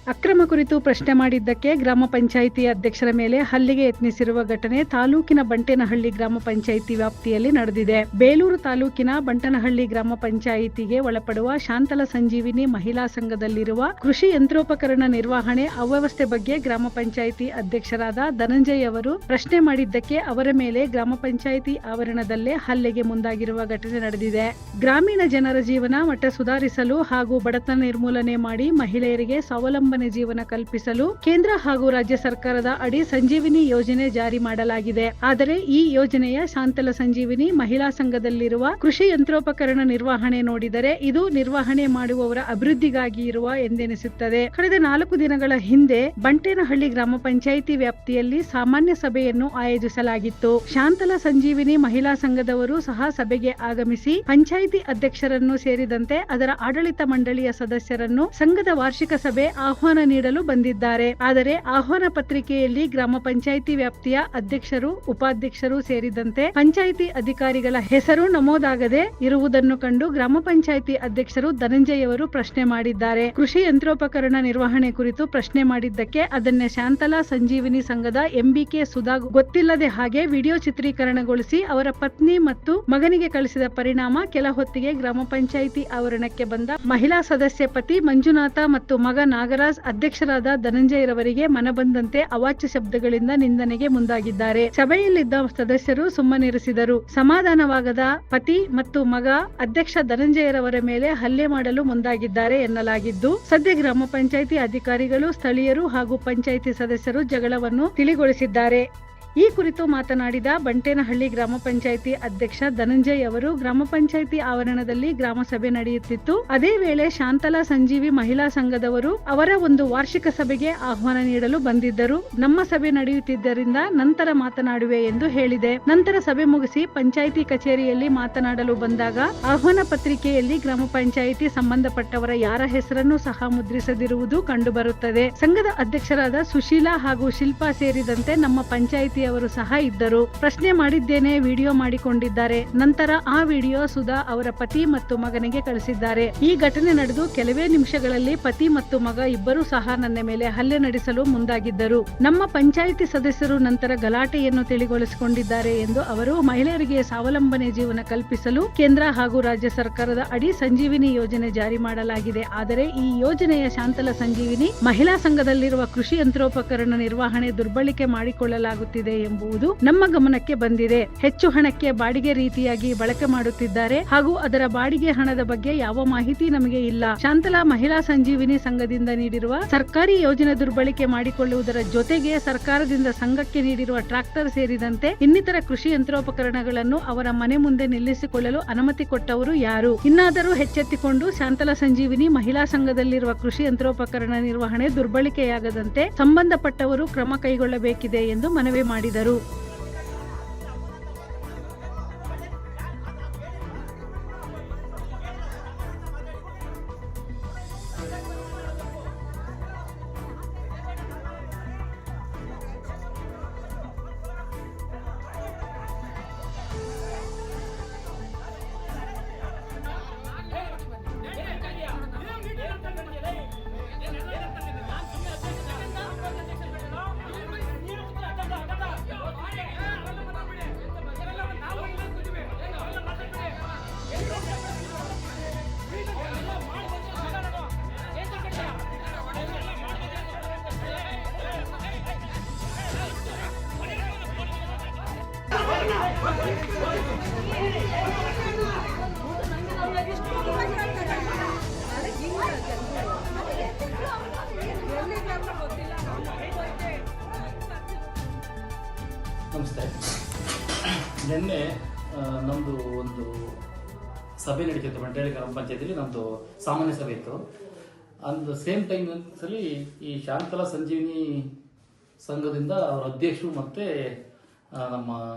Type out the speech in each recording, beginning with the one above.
ಅಕ್ರಮ ಕುರಿತು ಪ್ರಶ್ನೆ ಮಾಡಿದ್ದಕ್ಕೆ ಗ್ರಾಮ ಪಂಚಾಯಿತಿ ಅಧ್ಯಕ್ಷರ ಮೇಲೆ ಹಲ್ಲೆಗೆ ಯತ್ನಿಸಿರುವ ಘಟನೆ ತಾಲೂಕಿನ ಬಂಟೇನಹಳ್ಳಿ ಗ್ರಾಮ ಪಂಚಾಯಿತಿ ವ್ಯಾಪ್ತಿಯಲ್ಲಿ ನಡೆದಿದೆ. ಬೇಲೂರು ತಾಲೂಕಿನ ಬಂಟನಹಳ್ಳಿ ಗ್ರಾಮ ಪಂಚಾಯಿತಿಗೆ ಒಳಪಡುವ ಶಾಂತಲ ಸಂಜೀವಿನಿ ಮಹಿಳಾ ಸಂಘದಲ್ಲಿರುವ ಕೃಷಿ ಯಂತ್ರೋಪಕರಣ ನಿರ್ವಹಣೆ ಅವ್ಯವಸ್ಥೆ ಬಗ್ಗೆ ಗ್ರಾಮ ಪಂಚಾಯಿತಿ ಅಧ್ಯಕ್ಷರಾದ ಧನಂಜಯ್ ಅವರು ಪ್ರಶ್ನೆ ಮಾಡಿದ್ದಕ್ಕೆ ಅವರ ಮೇಲೆ ಗ್ರಾಮ ಪಂಚಾಯಿತಿ ಆವರಣದಲ್ಲೇ ಹಲ್ಲೆಗೆ ಮುಂದಾಗಿರುವ ಘಟನೆ ನಡೆದಿದೆ. ಗ್ರಾಮೀಣ ಜನರ ಜೀವನ ಮಟ್ಟ ಸುಧಾರಿಸಲು ಹಾಗೂ ಬಡತನ ನಿರ್ಮೂಲನೆ ಮಾಡಿ ಮಹಿಳೆಯರಿಗೆ ಸ್ವಾವಲಂಬನೆ ಜೀವನ ಕಲ್ಪಿಸಲು ಕೇಂದ್ರ ಹಾಗೂ ರಾಜ್ಯ ಸರ್ಕಾರದ ಅಡಿ ಸಂಜೀವಿನಿ ಯೋಜನೆ ಜಾರಿ ಮಾಡಲಾಗಿದೆ. ಆದರೆ ಈ ಯೋಜನೆಯ ಶಾಂತಲ ಸಂಜೀವಿನಿ ಮಹಿಳಾ ಸಂಘದಲ್ಲಿರುವ ಕೃಷಿ ಯಂತ್ರೋಪಕರಣ ನಿರ್ವಹಣೆ ನೋಡಿದರೆ ಇದು ನಿರ್ವಹಣೆ ಮಾಡುವವರ ಅಭಿವೃದ್ಧಿಗಾಗಿ ಇರುವ ಎಂದೆನಿಸುತ್ತದೆ. ಕಳೆದ 4 ದಿನಗಳ ಹಿಂದೆ ಬಂಟೇನಹಳ್ಳಿ ಗ್ರಾಮ ಪಂಚಾಯಿತಿ ವ್ಯಾಪ್ತಿಯಲ್ಲಿ ಸಾಮಾನ್ಯ ಸಭೆಯನ್ನು ಆಯೋಜಿಸಲಾಗಿತ್ತು. ಶಾಂತಲ ಸಂಜೀವಿನಿ ಮಹಿಳಾ ಸಂಘದವರು ಸಹ ಸಭೆಗೆ ಆಗಮಿಸಿ ಪಂಚಾಯಿತಿ ಅಧ್ಯಕ್ಷರನ್ನು ಸೇರಿದಂತೆ ಅದರ ಆಡಳಿತ ಮಂಡಳಿಯ ಸದಸ್ಯರನ್ನು ಸಂಘದ ವಾರ್ಷಿಕ ಸಭೆ ಆಹ್ವಾನ ನೀಡಲು ಬಂದಿದ್ದಾರೆ. ಆದರೆ ಆಹ್ವಾನ ಪತ್ರಿಕೆಯಲ್ಲಿ ಗ್ರಾಮ ಪಂಚಾಯಿತಿ ವ್ಯಾಪ್ತಿಯ ಅಧ್ಯಕ್ಷರು, ಉಪಾಧ್ಯಕ್ಷರು ಸೇರಿದಂತೆ ಪಂಚಾಯಿತಿ ಅಧಿಕಾರಿಗಳ ಹೆಸರು ನಮೂದಾಗದೆ ಇರುವುದನ್ನು ಕಂಡು ಗ್ರಾಮ ಪಂಚಾಯಿತಿ ಅಧ್ಯಕ್ಷರು ಧನಂಜಯ್ ಅವರು ಪ್ರಶ್ನೆ ಮಾಡಿದ್ದಾರೆ. ಕೃಷಿ ಯಂತ್ರೋಪಕರಣ ನಿರ್ವಹಣೆ ಕುರಿತು ಪ್ರಶ್ನೆ ಮಾಡಿದ್ದಕ್ಕೆ ಅದನ್ನೇ ಶಾಂತಲಾ ಸಂಜೀವಿನಿ ಸಂಘದ ಎಂಬಿಕೆ ಸುಧಾ ಗೊತ್ತಿಲ್ಲದೆ ಹಾಗೆ ವಿಡಿಯೋ ಚಿತ್ರೀಕರಣಗೊಳಿಸಿ ಅವರ ಪತ್ನಿ ಮತ್ತು ಮಗನಿಗೆ ಕಳಿಸಿದ ಪರಿಣಾಮ ಕೆಲ ಹೊತ್ತಿಗೆ ಗ್ರಾಮ ಪಂಚಾಯಿತಿ ಆವರಣಕ್ಕೆ ಬಂದ ಮಹಿಳಾ ಸದಸ್ಯ ಪತಿ ಮಂಜುನಾಥ ಮತ್ತು ಮಗ ನಾಗರಾಜ್ ಅಧ್ಯಕ್ಷರಾದ ಧನಂಜಯ್ ರವರಿಗೆ ಮನಬಂದಂತೆ ಅವಾಚ್ಯ ಶಬ್ದಗಳಿಂದ ನಿಂದನೆಗೆ ಮುಂದಾಗಿದ್ದಾರೆ. ಸಭೆಯಲ್ಲಿದ್ದ ಸದಸ್ಯರು ಸುಮ್ಮನಿರಿಸಿದರು. ಸಮಾಧಾನವಾಗದ ಪತಿ ಮತ್ತು ಮಗ ಅಧ್ಯಕ್ಷ ಧನಂಜಯ್ ರವರ ಮೇಲೆ ಹಲ್ಲೆ ಮಾಡಲು ಮುಂದಾಗಿದ್ದಾರೆ ಎನ್ನಲಾಗಿದ್ದು, ಸದ್ಯ ಗ್ರಾಮ ಪಂಚಾಯಿತಿ ಅಧಿಕಾರಿಗಳು, ಸ್ಥಳೀಯರು ಹಾಗೂ ಪಂಚಾಯಿತಿ ಸದಸ್ಯರು ಜಗಳವನ್ನು ತಿಳಿಗೊಳಿಸಿದ್ದಾರೆ. ಈ ಕುರಿತು ಮಾತನಾಡಿದ ಬಂಟೇನಹಳ್ಳಿ ಗ್ರಾಮ ಪಂಚಾಯಿತಿ ಅಧ್ಯಕ್ಷ ಧನಂಜಯ್ ಅವರು, ಗ್ರಾಮ ಪಂಚಾಯಿತಿ ಆವರಣದಲ್ಲಿ ಗ್ರಾಮ ಸಭೆ ನಡೆಯುತ್ತಿತ್ತು. ಅದೇ ವೇಳೆ ಶಾಂತಲಾ ಸಂಜೀವಿ ಮಹಿಳಾ ಸಂಘದವರು ಅವರ ಒಂದು ವಾರ್ಷಿಕ ಸಭೆಗೆ ಆಹ್ವಾನ ನೀಡಲು ಬಂದಿದ್ದರು. ನಮ್ಮ ಸಭೆ ನಡೆಯುತ್ತಿದ್ದರಿಂದ ನಂತರ ಮಾತನಾಡುವೆ ಎಂದು ಹೇಳಿದೆ. ನಂತರ ಸಭೆ ಮುಗಿಸಿ ಪಂಚಾಯಿತಿ ಕಚೇರಿಯಲ್ಲಿ ಮಾತನಾಡಲು ಬಂದಾಗ ಆಹ್ವಾನ ಪತ್ರಿಕೆಯಲ್ಲಿ ಗ್ರಾಮ ಪಂಚಾಯಿತಿ ಸಂಬಂಧಪಟ್ಟವರ ಯಾರ ಹೆಸರನ್ನು ಸಹ ಮುದ್ರಿಸದಿರುವುದು ಕಂಡುಬರುತ್ತದೆ. ಸಂಘದ ಅಧ್ಯಕ್ಷರಾದ ಸುಶೀಲಾ ಹಾಗೂ ಶಿಲ್ಪಾ ಸೇರಿದಂತೆ ನಮ್ಮ ಪಂಚಾಯಿತಿ ಅವರು ಸಹ ಇದ್ದರು. ಪ್ರಶ್ನೆ ಮಾಡಿದ್ದೇನೆ, ವಿಡಿಯೋ ಮಾಡಿಕೊಂಡಿದ್ದಾರೆ. ನಂತರ ಆ ವಿಡಿಯೋ ಸುಧಾ ಅವರ ಪತಿ ಮತ್ತು ಮಗನಿಗೆ ಕಳಿಸಿದ್ದಾರೆ. ಈ ಘಟನೆ ನಡೆದು ಕೆಲವೇ ನಿಮಿಷಗಳಲ್ಲಿ ಪತಿ ಮತ್ತು ಮಗ ಇಬ್ಬರೂ ಸಹ ನನ್ನ ಮೇಲೆ ಹಲ್ಲೆ ನಡೆಸಲು ಮುಂದಾಗಿದ್ದರು. ನಮ್ಮ ಪಂಚಾಯಿತಿ ಸದಸ್ಯರು ನಂತರ ಗಲಾಟೆಯನ್ನು ತಿಳಿಗೊಳಿಸಿಕೊಂಡಿದ್ದಾರೆ ಎಂದು ಅವರು ಮಹಿಳೆಯರಿಗೆ ಸ್ವಾವಲಂಬನೆ ಜೀವನ ಕಲ್ಪಿಸಲು ಕೇಂದ್ರ ಹಾಗೂ ರಾಜ್ಯ ಸರ್ಕಾರದ ಅಡಿ ಸಂಜೀವಿನಿ ಯೋಜನೆ ಜಾರಿ ಮಾಡಲಾಗಿದೆ. ಆದರೆ ಈ ಯೋಜನೆಯ ಶಾಂತಲ ಸಂಜೀವಿನಿ ಮಹಿಳಾ ಸಂಘದಲ್ಲಿರುವ ಕೃಷಿ ಯಂತ್ರೋಪಕರಣ ನಿರ್ವಹಣೆ ದುರ್ಬಳಕೆ ಮಾಡಿಕೊಳ್ಳಲಾಗುತ್ತಿದೆ ಎಂಬುದು ನಮ್ಮ ಗಮನಕ್ಕೆ ಬಂದಿದೆ. ಹೆಚ್ಚು ಹಣಕ್ಕೆ ಬಾಡಿಗೆ ರೀತಿಯಾಗಿ ಬಳಕೆ ಮಾಡುತ್ತಿದ್ದಾರೆ ಹಾಗೂ ಅದರ ಬಾಡಿಗೆ ಹಣದ ಬಗ್ಗೆ ಯಾವ ಮಾಹಿತಿ ನಮಗೆ ಇಲ್ಲ. ಶಾಂತಲಾ ಮಹಿಳಾ ಸಂಜೀವಿನಿ ಸಂಘದಿಂದ ನೀಡಿರುವ ಸರ್ಕಾರಿ ಯೋಜನೆ ದುರ್ಬಳಕೆ ಮಾಡಿಕೊಳ್ಳುವುದರ ಜೊತೆಗೆ ಸರ್ಕಾರದಿಂದ ಸಂಘಕ್ಕೆ ನೀಡಿರುವ ಟ್ರಾಕ್ಟರ್ ಸೇರಿದಂತೆ ಇನ್ನಿತರ ಕೃಷಿ ಯಂತ್ರೋಪಕರಣಗಳನ್ನು ಅವರ ಮನೆ ಮುಂದೆ ನಿಲ್ಲಿಸಿಕೊಳ್ಳಲು ಅನುಮತಿ ಕೊಟ್ಟವರು ಯಾರು? ಇನ್ನಾದರೂ ಎಚ್ಚೆತ್ತುಕೊಂಡು ಶಾಂತಲಾ ಸಂಜೀವಿನಿ ಮಹಿಳಾ ಸಂಘದಲ್ಲಿರುವ ಕೃಷಿ ಯಂತ್ರೋಪಕರಣ ನಿರ್ವಹಣೆ ದುರ್ಬಳಕೆಯಾಗದಂತೆ ಸಂಬಂಧಪಟ್ಟವರು ಕ್ರಮ ಕೈಗೊಳ್ಳಬೇಕಿದೆ ಎಂದು ಮನವಿ ಮಾಡಿದರು. ನಮಸ್ತೆ. ನಿನ್ನೆ ನಮ್ಮದು ಒಂದು ಸಭೆ ನಡೀತಿತ್ತು ಬಂಟೇನಹಳ್ಳಿ ಗ್ರಾಮ ಪಂಚಾಯತಿಯಲ್ಲಿ. ನಮ್ಮದು ಸಾಮಾನ್ಯ ಸಭೆ ಇತ್ತು. ಅಂದ್ ಸೇಮ್ ಟೈಮ್ ಸರಿ ಈ ಶಾಂತಲಾ ಸಂಜೀವಿನಿ ಸಂಘದಿಂದ ಅವರ ಅಧ್ಯಕ್ಷರು ಮತ್ತೆ ನಮ್ಮ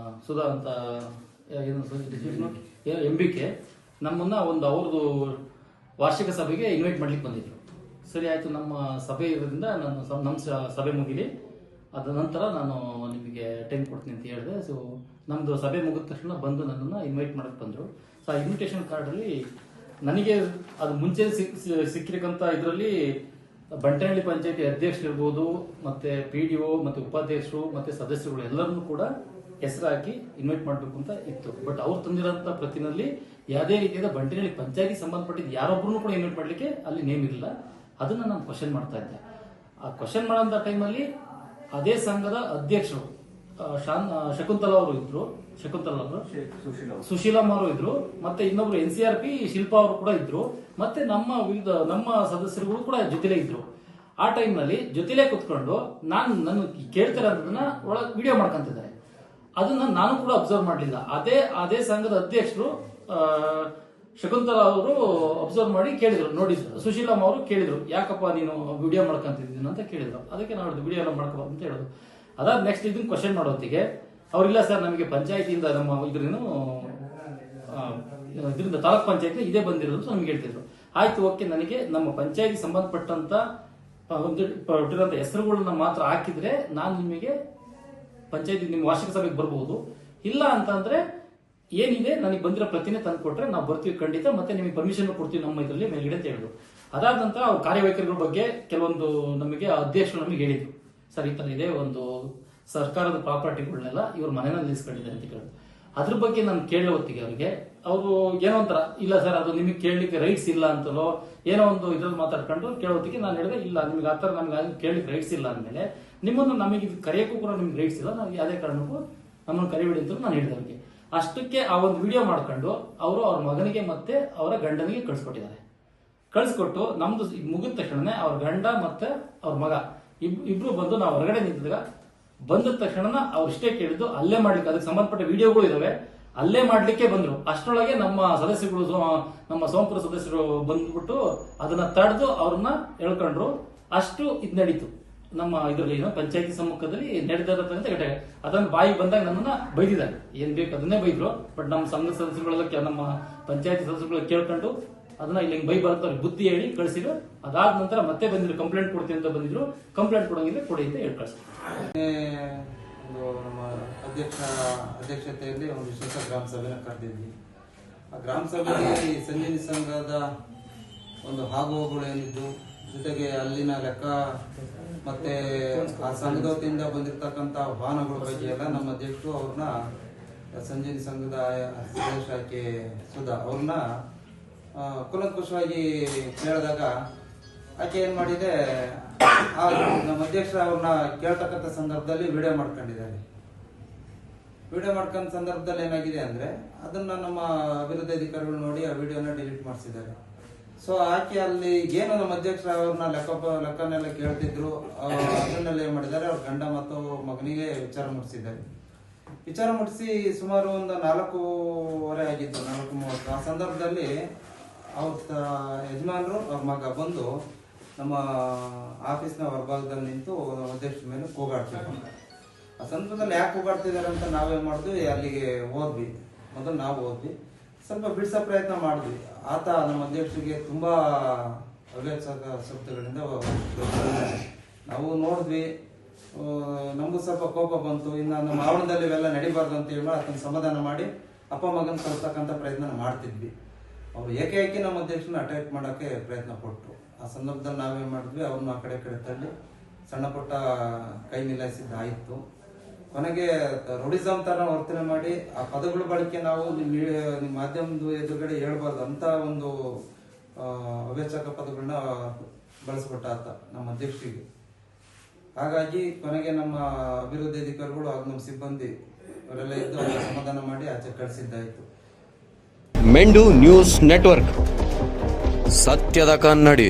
ಸುಧಾ ಅಂತ ಎಂಬಿಕೆ ನಮ್ಮನ್ನ ಒಂದು ಅವ್ರದ್ದು ವಾರ್ಷಿಕ ಸಭೆಗೆ ಇನ್ವೈಟ್ ಮಾಡ್ಲಿಕ್ಕೆ ಬಂದಿದ್ರು. ಸರಿ ಆಯ್ತು, ನಮ್ಮ ಸಭೆ ಇರೋದ್ರಿಂದ ನಮ್ಮ ಸಭೆ ಮುಗಿಲಿ, ಅದ ನಂತರ ನಾನು ನಿಮಗೆ ಟೈಮ್ ಕೊಡ್ತೀನಿ ಅಂತ ಹೇಳಿದೆ. ಸೊ ನಮ್ಮದು ಸಭೆ ಮುಗಿದ ತಕ್ಷಣ ಬಂದು ನನ್ನನ್ನು ಇನ್ವೈಟ್ ಮಾಡಕ್ಕೆ ಬಂದರು. ಸೊ ಆ ಇನ್ವಿಟೇಷನ್ ಕಾರ್ಡಲ್ಲಿ ನನಗೆ ಅದು ಮುಂಚೆ ಸಿಕ್ಕಿರಕ್ಕಂಥ ಇದರಲ್ಲಿ ಬಂಟನಹಳ್ಳಿ ಪಂಚಾಯತಿ ಅಧ್ಯಕ್ಷರು ಇರ್ಬೋದು, ಮತ್ತೆ PDO ಮತ್ತೆ ಉಪಾಧ್ಯಕ್ಷರು ಮತ್ತೆ ಸದಸ್ಯರುಗಳು ಎಲ್ಲರನ್ನೂ ಕೂಡ ಹೆಸರು ಹಾಕಿ ಇನ್ವೈಟ್ ಮಾಡಬೇಕು ಅಂತ ಇತ್ತು. ಬಟ್ ಅವ್ರು ತಂದಿರೋಂಥ ಪ್ರತಿನಲ್ಲಿ ಯಾವುದೇ ರೀತಿಯಾದ ಬಂಟನಹಳ್ಳಿ ಪಂಚಾಯತಿ ಸಂಬಂಧಪಟ್ಟಿದ್ದು ಯಾರೊಬ್ಬರನ್ನು ಕೂಡ ಇನ್ವೈಟ್ ಮಾಡಲಿಕ್ಕೆ ಅಲ್ಲಿ ನೇಮ್ ಇರಲಿಲ್ಲ. ಅದನ್ನ ನಾನು ಕ್ವಶನ್ ಮಾಡ್ತಾ ಇದ್ದೆ. ಆ ಕ್ವಶನ್ ಮಾಡೋಂಥ ಟೈಮಲ್ಲಿ ಅದೇ ಸಂಘದ ಅಧ್ಯಕ್ಷರು ಶಕುಂತಲಾ ಅವರು ಇದ್ರು, ಸುಶೀಲಮ್ಮ ಅವರು ಇದ್ರು, ಮತ್ತೆ ಇನ್ನೊಬ್ರು NCRP ಶಿಲ್ಪಾ ಅವರು ಕೂಡ ಇದ್ರು, ಮತ್ತೆ ನಮ್ಮ ಸದಸ್ಯರುಗಳು ಕೂಡ ಜೊತೆಲೇ ಇದ್ರು. ಆ ಟೈಮ್ ನಲ್ಲಿ ಜೊತೆಲೇ ಕುತ್ಕೊಂಡು ನನ್ನ ಕೇಳ್ತಿರೋದನ್ನ ಒಳಗೆ ವಿಡಿಯೋ ಮಾಡ್ಕೊಂತಿದ್ದಾರೆ. ಅದನ್ನ ನಾನು ಕೂಡ ಅಬ್ಸರ್ವ್ ಮಾಡಲಿಲ್ಲ. ಅದೇ ಸಂಘದ ಅಧ್ಯಕ್ಷರು ಶಕುಂತಲಾ ಅವರು ಅಬ್ಸರ್ವ್ ಮಾಡಿ ಕೇಳಿದ್ರು, ನೋಡಿದ್ರು. ಸುಶೀಲಮ್ಮ ಅವರು ಕೇಳಿದ್ರು, ಯಾಕಪ್ಪ ನೀನು ವಿಡಿಯೋ ಮಾಡ್ಕೊಂತಿದ್ದೀನಿ ಅಂತ ಕೇಳಿದ್ರು. ಅದಕ್ಕೆ ನಾವು ವಿಡಿಯೋ ಎಲ್ಲ ಮಾಡ್ಕೋಬಾರ್ದು ಅಂತ ಹೇಳಿದ್ರು. ಅದಾದ ನೆಕ್ಸ್ಟ್ ಇದನ್ನ ಕ್ವಶನ್ ಮಾಡೋತ್ತಿಗೆ ಅವ್ರಿಲ್ಲ ಸರ್, ನಮಗೆ ಪಂಚಾಯತಿಯಿಂದ ನಮ್ಮ ಇದರಿಂದ ತಾಲೂಕ್ ಪಂಚಾಯತ್ ಇದೇ ಬಂದಿರೋದು ನಮ್ಗೆ ಹೇಳ್ತಿದ್ರು. ಆಯ್ತು, ಓಕೆ, ನನಗೆ ನಮ್ಮ ಪಂಚಾಯತಿ ಸಂಬಂಧಪಟ್ಟಂತ ಹೆಸರುಗಳನ್ನ ಮಾತ್ರ ಹಾಕಿದ್ರೆ ನಾನು ನಿಮಗೆ ಪಂಚಾಯತಿ ನಿಮ್ಮ ವಾರ್ಷಿಕ ಸಭೆಗೆ ಬರ್ಬಹುದು. ಇಲ್ಲ ಅಂತಂದ್ರೆ ಏನಿದೆ ನನಗೆ ಬಂದಿರೋ ಪ್ರತಿನೇ ತಂದು ಕೊಟ್ರೆ ನಾವು ಬರ್ತೀವಿ ಖಂಡಿತ, ಮತ್ತೆ ನಿಮಗೆ ಪರ್ಮಿಷನ್ ಕೊಡ್ತೀವಿ ನಮ್ಮ ಇದರಲ್ಲಿ ಮೇಲ್ಗಡೆ ಅಂತ ಹೇಳಿದ್ರು. ಅದಾದ ನಂತರ ಅವ್ರ ಕಾರ್ಯವೈಖರಿಗಳ ಬಗ್ಗೆ ಕೆಲವೊಂದು ನಮಗೆ ಅಧ್ಯಕ್ಷರು ನಮಗೆ ಹೇಳಿದ್ರು, ಸರ್ ಈ ತರ ಇದೆ, ಒಂದು ಸರ್ಕಾರದ ಪ್ರಾಪರ್ಟಿಗಳನ್ನೆಲ್ಲ ಇವ್ರ ಮನೆಯಲ್ಲಿ ನಿಲ್ಸ್ಕೊಂಡಿದ್ದಾರೆ ಅಂತ ಕೇಳಿದ್ರು. ಅದ್ರ ಬಗ್ಗೆ ನಾನು ಕೇಳೋ ಹೊತ್ತಿಗೆ ಅವ್ರಿಗೆ ಅವರು ಏನೋ ಒಂಥರ, ಇಲ್ಲ ಸರ್ ಅದು ನಿಮಗೆ ಕೇಳಲಿಕ್ಕೆ ರೈಟ್ಸ್ ಇಲ್ಲ ಅಂತಲೋ ಏನೋ ಒಂದು ಇದ್ರಲ್ಲಿ ಮಾತಾಡ್ಕೊಂಡು ಕೇಳೋ ಹೊತ್ತಿಗೆ ನಾನು ಹೇಳಿದೆ, ಇಲ್ಲ ನಿಮ್ಗೆ ಆತರ ನಮ್ಗೆ ಕೇಳಲಿಕ್ಕೆ ರೈಟ್ಸ್ ಇಲ್ಲ ಅಂದಮೇಲೆ ನಿಮ್ಮನ್ನು ನಮಗೆ ಇದು ಕರೆಯೋಕ್ಕೂ ಕೂಡ ನಿಮ್ಗೆ ರೈಟ್ಸ್ ಇಲ್ಲ, ನಾವು ಯಾವುದೇ ಕಾರಣಕ್ಕೂ ನಮ್ಮನ್ನು ಕರಿಬೇಡಿ ಅಂತ ನಾನು ಹೇಳಿದೆ ಅವ್ರಿಗೆ. ಅಷ್ಟಕ್ಕೆ ಆ ಒಂದು ವಿಡಿಯೋ ಮಾಡ್ಕೊಂಡು ಅವರು ಅವ್ರ ಮಗನಿಗೆ ಮತ್ತೆ ಅವರ ಗಂಡನಿಗೆ ಕಳ್ಸಿಕೊಟ್ಟಿದ್ದಾರೆ. ಕಳ್ಸಿಕೊಟ್ಟು ನಮ್ದು ಮುಗಿದ ತಕ್ಷಣ ಅವ್ರ ಗಂಡ ಮತ್ತೆ ಅವ್ರ ಮಗ ಇಬ್ರು ಬಂದು ನಾವು ಹೊರಗಡೆ ನಿಂತಿದಾಗ ಬಂದ ತಕ್ಷಣ ಅವ್ರು ಇಷ್ಟೇ ಕೇಳಿದ್ದು ಅಲ್ಲೇ ಮಾಡ್ಲಿಕ್ಕೆ, ಅದಕ್ಕೆ ಸಂಬಂಧಪಟ್ಟ ವಿಡಿಯೋಗಳು ಇದಾವೆ, ಅಲ್ಲೇ ಮಾಡ್ಲಿಕ್ಕೆ ಬಂದ್ರು. ಅಷ್ಟರೊಳಗೆ ನಮ್ಮ ಸದಸ್ಯಗಳು, ನಮ್ಮ ಸೋಂಪುರ ಸದಸ್ಯರು ಬಂದ್ಬಿಟ್ಟು ಅದನ್ನ ತಡೆದು ಅವ್ರನ್ನ ಎಳ್ಕೊಂಡ್ರು. ಅಷ್ಟು ಇದ್ ನಡೀತು ನಮ್ಮ ಇದರಲ್ಲಿ ಪಂಚಾಯತಿ ಸಮ್ಮುಖದಲ್ಲಿ ನಡೆದಿರತಕ್ಕಂಥ ಘಟನೆ. ಅದನ್ನ ಬಾಯಿ ಬಂದಾಗ ನಮ್ಮನ್ನ ಬೈದಿದ್ದಾರೆ, ಏನ್ ಬೇಕು ಅದನ್ನೇ ಬೈದ್ರು. ಬಟ್ ನಮ್ಮ ಸಂಘ ಸದಸ್ಯಗಳೆಲ್ಲ ನಮ್ಮ ಪಂಚಾಯತಿ ಸದಸ್ಯಗಳು ಕೇಳ್ಕೊಂಡು ಅದನ್ನ ಇಲ್ಲಿ ಬೈ ಬರುತ್ತೆ ಬುದ್ಧಿ ಹೇಳಿ ಕಳಿಸಿದ್ರು. ಅದಾದ ನಂತರ ಮತ್ತೆ ಬಂದಿದ್ರು, ಕಂಪ್ಲೇಂಟ್ ಕೊಡ್ತೀನಿ ಅಂತ ಬಂದಿದ್ರು. ಕಂಪ್ಲೇಂಟ್ ಕೊಡಂಗಿದ್ರೆ ಕೊಡಿ ಅಂತ ಹೇಳಿ ಕಳಿಸಿದ್ರು. ನಮ್ಮ ಅಧ್ಯಕ್ಷತೆಯಲ್ಲಿ ಒಂದು ವಿಶೇಷ ಗ್ರಾಮ ಸಭೆನ ಕರೆದಿದ್ವಿ. ಆ ಗ್ರಾಮ ಸಭೆಯಲ್ಲಿ ಸಂಜೀವಿನಿ ಸಂಘದ ಒಂದು ಆಗುಹೋಗುಗಳು ಏನಿದ್ದು, ಜೊತೆಗೆ ಅಲ್ಲಿನ ಲೆಕ್ಕ ಮತ್ತೆ ಆ ಸಂಘದ ವತಿಯಿಂದ ಬಂದಿರತಕ್ಕಂತ ವಾಹನಗಳ ಬಗ್ಗೆ ಎಲ್ಲ ನಮ್ಮ ಅಧ್ಯಕ್ಷರು ಅವ್ರನ್ನ ಸಂಜೀವಿನಿ ಸಂಘದ ಶಾಖೆ ಸುಧಾ ಅವ್ರನ್ನ ಕುಲಂಕುಷವಾಗಿ ಕೇಳಿದಾಗ ಆಕೆ ಏನ್ ಮಾಡಿದೆ, ನಮ್ಮ ಅಧ್ಯಕ್ಷರ ಅವ್ರನ್ನ ಕೇಳ್ತಕ್ಕಂಥ ಸಂದರ್ಭದಲ್ಲಿ ವಿಡಿಯೋ ಮಾಡ್ಕೊಂಡಿದ್ದಾರೆ. ವಿಡಿಯೋ ಮಾಡ್ಕೊಂಡ ಸಂದರ್ಭದಲ್ಲಿ ಏನಾಗಿದೆ ಅಂದ್ರೆ ಅದನ್ನ ನಮ್ಮ ಅಭಿವೃದ್ಧಿ ಅಧಿಕಾರಿಗಳು ನೋಡಿ ಆ ವಿಡಿಯೋನ ಡಿಲೀಟ್ ಮಾಡಿಸಿದ್ದಾರೆ. ಸೊ ಆಕೆ ಅಲ್ಲಿ ಏನು ನಮ್ಮ ಅಧ್ಯಕ್ಷರ ಅವ್ರನ್ನ ಲೆಕ್ಕನೆಲ್ಲ ಕೇಳ್ತಿದ್ರು, ಅದನ್ನೆಲ್ಲ ಏನ್ ಮಾಡಿದ್ದಾರೆ, ಅವ್ರ ಗಂಡ ಮತ್ತು ಮಗನಿಗೆ ವಿಚಾರ ಮುಟ್ಟಿಸಿದ್ದಾರೆ. ವಿಚಾರ ಮುಟ್ಟಿಸಿ ಸುಮಾರು ಒಂದು 4:30 ಆಗಿದ್ದು, 4:30. ಆ ಸಂದರ್ಭದಲ್ಲಿ ಅವ್ರ ಯಜಮಾನರು ಅವ್ರ ಮಗ ಬಂದು ನಮ್ಮ ಆಫೀಸ್ನ ಹೊರಭಾಗದಲ್ಲಿ ನಿಂತು ಅಧ್ಯಕ್ಷರ ಮೇಲೆ ಕೂಗಾಡ್ತಿದ್ರು. ಆ ಸಂದರ್ಭದಲ್ಲಿ ಯಾಕೆ ಕೂಗಾಡ್ತಿದ್ದಾರೆ ಅಂತ ನಾವೇನ್ ಮಾಡಿದ್ವಿ, ಅಲ್ಲಿಗೆ ಹೋದ್ವಿ. ಮೊದಲು ನಾವು ಹೋದ್ವಿ, ಸ್ವಲ್ಪ ಬಿಡಿಸೋ ಪ್ರಯತ್ನ ಮಾಡಿದ್ವಿ. ಆತ ನಮ್ಮ ಅಧ್ಯಕ್ಷರಿಗೆ ತುಂಬಾ ಅವ್ಯಾಚಕ ಶಬ್ದಗಳಿಂದ ನಾವು ನೋಡಿದ್ವಿ. ನಮಗೂ ಸ್ವಲ್ಪ ಕೋಪ ಬಂತು. ಇನ್ನು ನಮ್ಮ ಆವರಣದಲ್ಲಿ ಇವೆಲ್ಲ ನಡಿಬಾರ್ದು ಅಂತ ಹೇಳಿ ಅದನ್ನ ಸಮಾಧಾನ ಮಾಡಿ ಅಪ್ಪ ಮಗನ ಕಳ್ತಕ್ಕಂಥ ಪ್ರಯತ್ನ ಮಾಡ್ತಿದ್ವಿ. ಅವ್ರು ಏಕೆ ನಮ್ಮ ಅಧ್ಯಕ್ಷನ ಅಟ್ಯಾಕ್ ಮಾಡಕ್ಕೆ ಪ್ರಯತ್ನ ಪಟ್ಟರು. ಆ ಸಂದರ್ಭದಲ್ಲಿ ನಾವೇನ್ ಮಾಡಿದ್ವಿ, ಅವ್ರನ್ನ ಆ ಕಡೆ ತಳ್ಳಿ ಸಣ್ಣ ಪುಟ್ಟ ಕೈ ಮಿಲಾಯಿಸಿದ್ದಾಯಿತು. ಕೊನೆಗೆ ರೌಡಿಸಮ್ ತರ ವರ್ತನೆ ಮಾಡಿ ಆ ಪದಗಳ ಬಳಕೆ ನಾವು ನಿಮ್ಮ ಮಾಧ್ಯಮದ ಎದುರುಗಡೆ ಹೇಳ್ಬಾರ್ದು ಅಂತ ಒಂದು ಅವ್ಯಾಚಕ ಪದಗಳನ್ನ ಬಳಸ್ಬಿಟ್ಟ ಆತ ನಮ್ಮ ಅಧ್ಯಕ್ಷರಿಗೆ. ಹಾಗಾಗಿ ಕೊನೆಗೆ ನಮ್ಮ ಅಭಿವೃದ್ಧಿ ಅಧಿಕಾರಿಗಳು ಹಾಗೂ ನಮ್ಮ ಸಿಬ್ಬಂದಿ ಅವರೆಲ್ಲ ಇದ್ದು ಅವರ ಸಮಾಧಾನ ಮಾಡಿ ಆಚೆ ಕಳಿಸಿದ್ದಾಯಿತು. ಮೆಂಡು ನ್ಯೂಸ್ ನೆಟ್ವರ್ಕ್, ಸತ್ಯದ ಕನ್ನಡಿ.